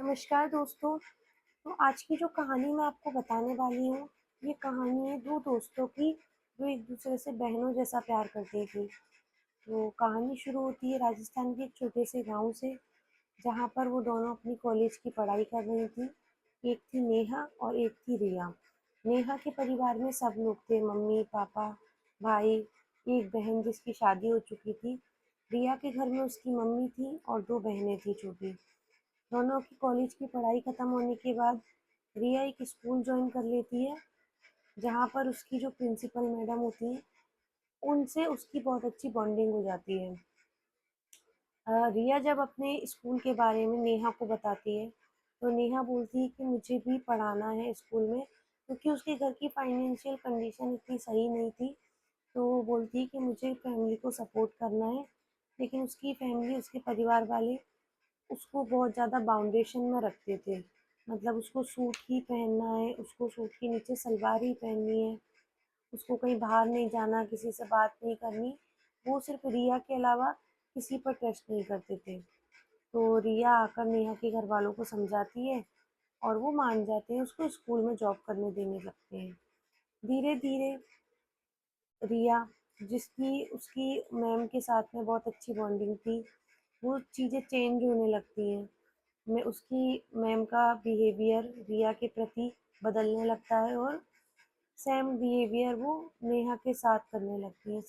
नमस्कार दोस्तों। तो आज की जो कहानी मैं आपको बताने वाली हूँ, ये कहानी है 2 दोस्तों की जो एक दूसरे से बहनों जैसा प्यार करती थी। तो कहानी शुरू होती है राजस्थान के एक छोटे से गाँव से, जहाँ पर वो दोनों अपनी कॉलेज की पढ़ाई कर रही थी। एक थी नेहा और एक थी रिया। नेहा के परिवार में सब लोग थे, मम्मी-पापा, भाई, एक बहन जिसकी शादी हो चुकी थी। रिया के घर में उसकी मम्मी थी और 2 बहनें थी छोटी। दोनों की कॉलेज की पढ़ाई खत्म होने के बाद रिया एक स्कूल ज्वाइन कर लेती है, जहाँ पर उसकी जो प्रिंसिपल मैडम होती हैं, उनसे उसकी बहुत अच्छी बॉन्डिंग हो जाती है। रिया जब अपने स्कूल के बारे में नेहा को बताती है, तो नेहा बोलती है कि मुझे भी पढ़ाना है स्कूल में, क्योंकि उसके घर की फाइनेंशियल कंडीशन इतनी सही नहीं थी। तो वो बोलती है कि मुझे फैमिली को सपोर्ट करना है, लेकिन उसकी फैमिली, उसके परिवार वाले उसको बहुत ज़्यादा बाउंडेशन में रखते थे। मतलब उसको सूट ही पहनना है, उसको सूट के नीचे सलवार ही पहननी है, उसको कहीं बाहर नहीं जाना, किसी से बात नहीं करनी। वो सिर्फ रिया के अलावा किसी पर ट्रस्ट नहीं करते थे। तो रिया आकर नेहा के घर वालों को समझाती है और वो मान जाते हैं, उसको स्कूल में जॉब करने देने लगते हैं। धीरे धीरे रिया, जिसकी उसकी मैम के साथ में बहुत अच्छी बॉन्डिंग थी, वो चीज़ें चेंज होने लगती हैं। में उसकी मैम का बिहेवियर रिया के प्रति बदलने लगता है और सेम बिहेवियर वो नेहा के साथ करने लगती है।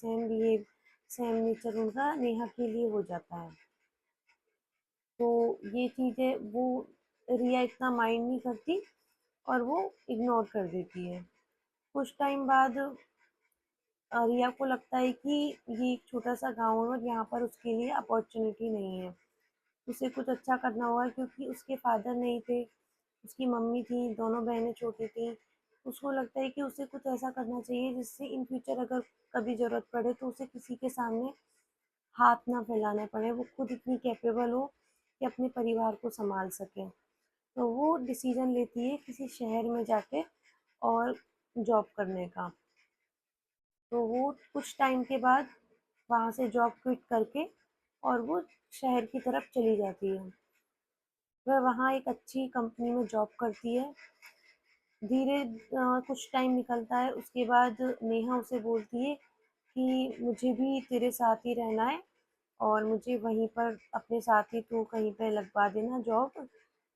सेम नेचर उनका नेहा के लिए हो जाता है। तो ये चीज़ें वो रिया इतना माइंड नहीं करती और वो इग्नोर कर देती है। कुछ टाइम बाद रिया को लगता है कि ये एक छोटा सा गाँव है और यहाँ पर उसके लिए अपॉर्चुनिटी नहीं है। उसे कुछ अच्छा करना होगा, क्योंकि उसके फादर नहीं थे, उसकी मम्मी थी, दोनों बहनें छोटी थीं। उसको लगता है कि उसे कुछ ऐसा करना चाहिए जिससे इन फ्यूचर अगर कभी ज़रूरत पड़े तो उसे किसी के सामने हाथ ना फैलाना पड़े, वो खुद इतनी कैपेबल हो कि अपने परिवार को सँभाल सके। तो वो डिसीज़न लेती है किसी शहर में जाके और जॉब करने का। तो वो कुछ टाइम के बाद वहाँ से जॉब क्विट करके और वो शहर की तरफ चली जाती है। वह वहाँ एक अच्छी कंपनी में जॉब करती है। कुछ टाइम निकलता है, उसके बाद नेहा उसे बोलती है कि मुझे भी तेरे साथ ही रहना है और मुझे वहीं पर अपने साथ ही तू कहीं पे लगवा देना जॉब।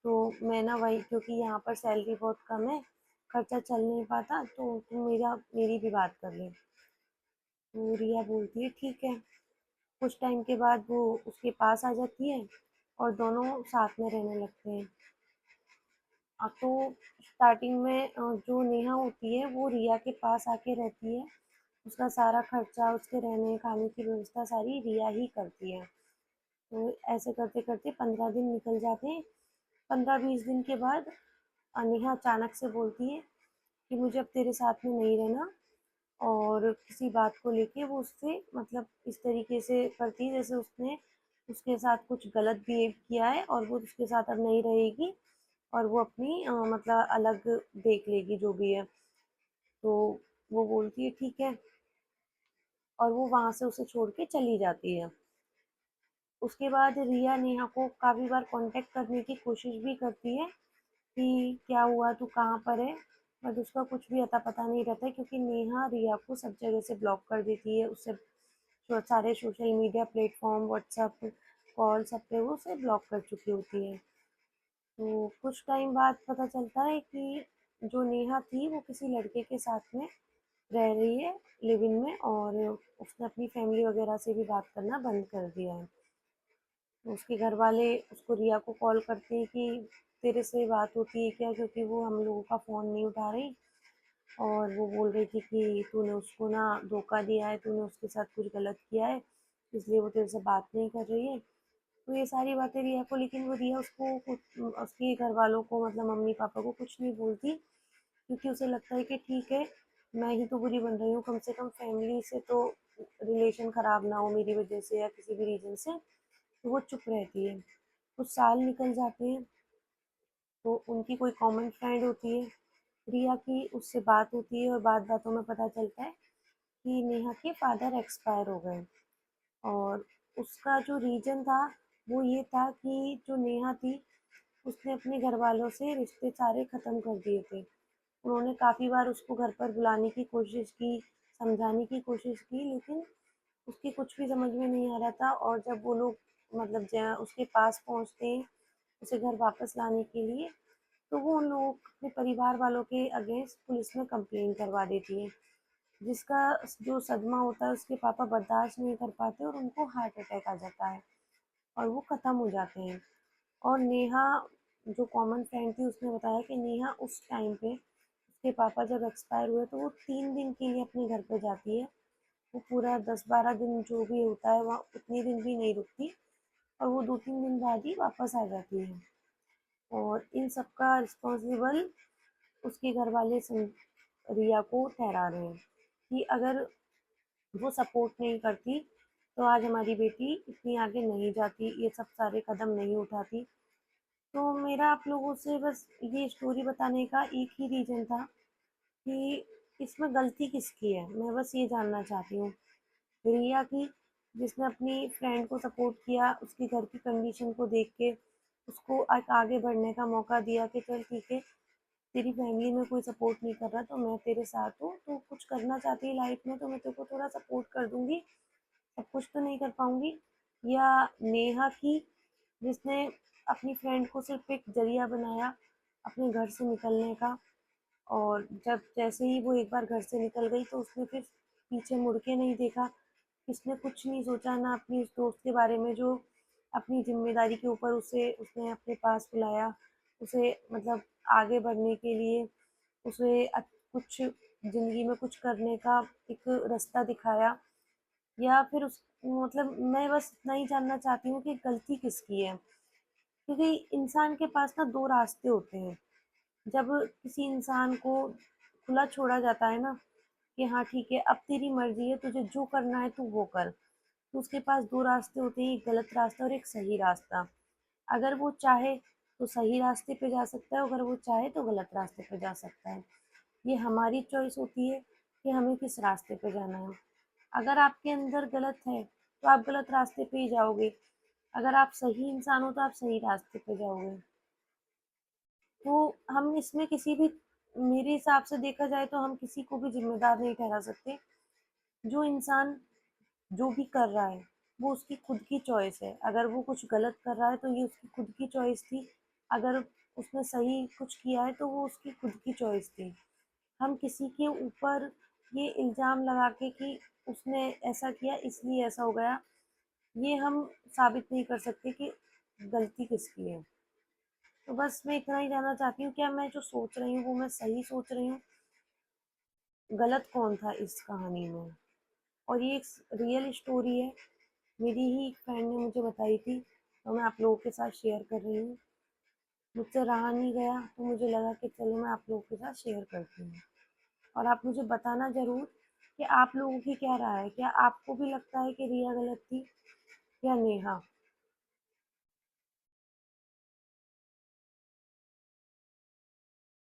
तो मैं ना वही, क्योंकि यहाँ पर सैलरी बहुत कम है, खर्चा चल नहीं पाता, तो तू मेरी भी बात कर ले। तो रिया बोलती है ठीक है। कुछ टाइम के बाद वो उसके पास आ जाती है और दोनों साथ में रहने लगते हैं। तो स्टार्टिंग में जो नेहा होती है वो रिया के पास आके रहती है। उसका सारा खर्चा, उसके रहने खाने की व्यवस्था सारी रिया ही करती है। तो ऐसे करते करते 15 दिन निकल जाते हैं। 15-20 दिन के बाद नेहा अचानक से बोलती है कि मुझे अब तेरे साथ में नहीं रहना, और किसी बात को लेके वो उससे मतलब इस तरीके से करती है जैसे उसने उसके साथ कुछ गलत बिहेव किया है और वो उसके साथ अब नहीं रहेगी और वो अपनी मतलब अलग देख लेगी जो भी है। तो वो बोलती है ठीक है, और वो वहाँ से उसे छोड़ के चली जाती है। उसके बाद रिया नेहा को काफ़ी बार कांटेक्ट करने की कोशिश भी करती है कि क्या हुआ, तू कहाँ पर है? बट उसका कुछ भी अता पता नहीं रहता है, क्योंकि नेहा रिया को सब जगह से ब्लॉक कर देती है। उससे सारे social media platform, WhatsApp call, सब पे वो उसे ब्लॉक कर चुकी होती है। तो कुछ टाइम बाद पता चलता है कि जो नेहा थी वो किसी लड़के के साथ में रह रही है, लिव इन में, और उसने अपनी फैमिली वगैरह से भी बात करना बंद कर दिया है। तो उसके घर वाले उसको, रिया को कॉल करते हैं कि तेरे से बात होती है क्या, क्योंकि वो हम लोगों का फ़ोन नहीं उठा रही, और वो बोल रही थी कि तूने उसको ना धोखा दिया है, तूने उसके साथ कुछ गलत किया है, इसलिए वो तेरे से बात नहीं कर रही है। तो ये सारी बातें रिया को, लेकिन वो रिया उसको कुछ, उसके घर वालों को मतलब मम्मी पापा को कुछ नहीं बोलती, क्योंकि उसे लगता है कि ठीक है, मैं ही तो बुरी बन रही हूँ, कम से कम फैमिली से तो रिलेशन ख़राब ना हो मेरी वजह से या किसी भी रीज़न से। तो वो चुप रहती है। कुछ साल निकल जाते हैं, तो उनकी कोई कॉमन फ्रेंड होती है रिया की, उससे बात होती है और बात बातों में पता चलता है कि नेहा के फादर एक्सपायर हो गए। और उसका जो रीज़न था वो ये था कि जो नेहा थी उसने अपने घरवालों से रिश्ते सारे ख़त्म कर दिए थे। उन्होंने काफ़ी बार उसको घर पर बुलाने की कोशिश की, समझाने की कोशिश की, लेकिन उसके कुछ भी समझ में नहीं आ रहा था। और जब वो लोग मतलब उसके पास पहुँचते हैं, उसे घर वापस लाने के लिए, तो वो उन लोगों अपने परिवार वालों के अगेंस्ट पुलिस में कंप्लेन करवा देती है, जिसका जो सदमा होता है उसके पापा बर्दाश्त नहीं कर पाते और उनको हार्ट अटैक आ जाता है और वो ख़त्म हो जाते हैं। और नेहा, जो कॉमन फ्रेंड थी, उसने बताया कि नेहा उस टाइम पे उसके पापा जब एक्सपायर हुए तो वो 3 दिन के लिए अपने घर पे जाती है। वो पूरा 10-12 दिन जो भी होता है वहाँ उतने दिन भी नहीं रुकती और वो 2-3 दिन बाद ही वापस आ जाती है। और इन सब का रिस्पॉन्सिबल उसके घर वाले रिया को ठहरा रहे हैं कि अगर वो सपोर्ट नहीं करती तो आज हमारी बेटी इतनी आगे नहीं जाती, ये सब सारे कदम नहीं उठाती। तो मेरा आप लोगों से बस ये स्टोरी बताने का एक ही रीज़न था कि इसमें गलती किसकी है, मैं बस ये जानना चाहती हूँ। रिया की, जिसने अपनी फ्रेंड को सपोर्ट किया, उसके घर की कंडीशन को देख के उसको एक आगे बढ़ने का मौका दिया कि चल ठीक है, तेरी फैमिली में कोई सपोर्ट नहीं कर रहा तो मैं तेरे साथ हूँ, तो कुछ करना चाहती है लाइफ में तो मैं तेरे को थोड़ा सपोर्ट कर दूंगी, सब कुछ तो नहीं कर पाऊंगी। या नेहा की, जिसने अपनी फ्रेंड को सिर्फ एक जरिया बनाया अपने घर से निकलने का, और जब जैसे ही वो एक बार घर से निकल गई तो उसने फिर पीछे मुड़ के नहीं देखा, किसने कुछ नहीं सोचा ना अपनी उस दोस्त के बारे में जो अपनी जिम्मेदारी के ऊपर उसे उसने अपने पास बुलाया, उसे मतलब आगे बढ़ने के लिए उसे कुछ ज़िंदगी में कुछ करने का एक रास्ता दिखाया। या फिर उस मतलब मैं बस इतना ही जानना चाहती हूँ कि गलती किसकी है, क्योंकि इंसान के पास ना दो रास्ते होते हैं। जब किसी इंसान को खुला छोड़ा जाता है ना कि हाँ ठीक है अब तेरी मर्जी है, तुझे जो करना है तू वो कर, तो उसके पास दो रास्ते होते हैं, एक गलत रास्ता और एक सही रास्ता। अगर वो चाहे तो सही रास्ते पे जा सकता है, अगर वो चाहे तो गलत रास्ते पे जा सकता है। ये हमारी चॉइस होती है कि हमें किस रास्ते पे जाना है। अगर आपके अंदर गलत है तो आप गलत रास्ते पे ही जाओगे, अगर आप सही इंसान हो तो आप सही रास्ते पे जाओगे। तो हम इसमें किसी भी, मेरे हिसाब से देखा जाए तो हम किसी को भी जिम्मेदार नहीं ठहरा सकते। जो इंसान जो भी कर रहा है वो उसकी खुद की चॉइस है, अगर वो कुछ गलत कर रहा है तो ये उसकी खुद की चॉइस थी, अगर उसने सही कुछ किया है तो वो उसकी खुद की चॉइस थी। हम किसी के ऊपर ये इल्ज़ाम लगा के कि उसने ऐसा किया इसलिए ऐसा हो गया, ये हम साबित नहीं कर सकते कि गलती किसकी है। तो बस मैं इतना ही जानना चाहती हूँ, क्या मैं जो सोच रही हूँ वो मैं सही सोच रही हूँ, गलत कौन था इस कहानी में। और ये एक रियल स्टोरी है, मेरी ही फ्रेंड ने मुझे बताई थी, तो मैं आप लोगों के साथ शेयर कर रही हूँ। मुझसे रहा नहीं गया तो मुझे लगा कि चलो मैं आप लोगों के साथ शेयर करती हूँ। और आप मुझे बताना ज़रूर कि आप लोगों की क्या राय है, क्या आपको भी लगता है कि रिया गलत थी या नेहा।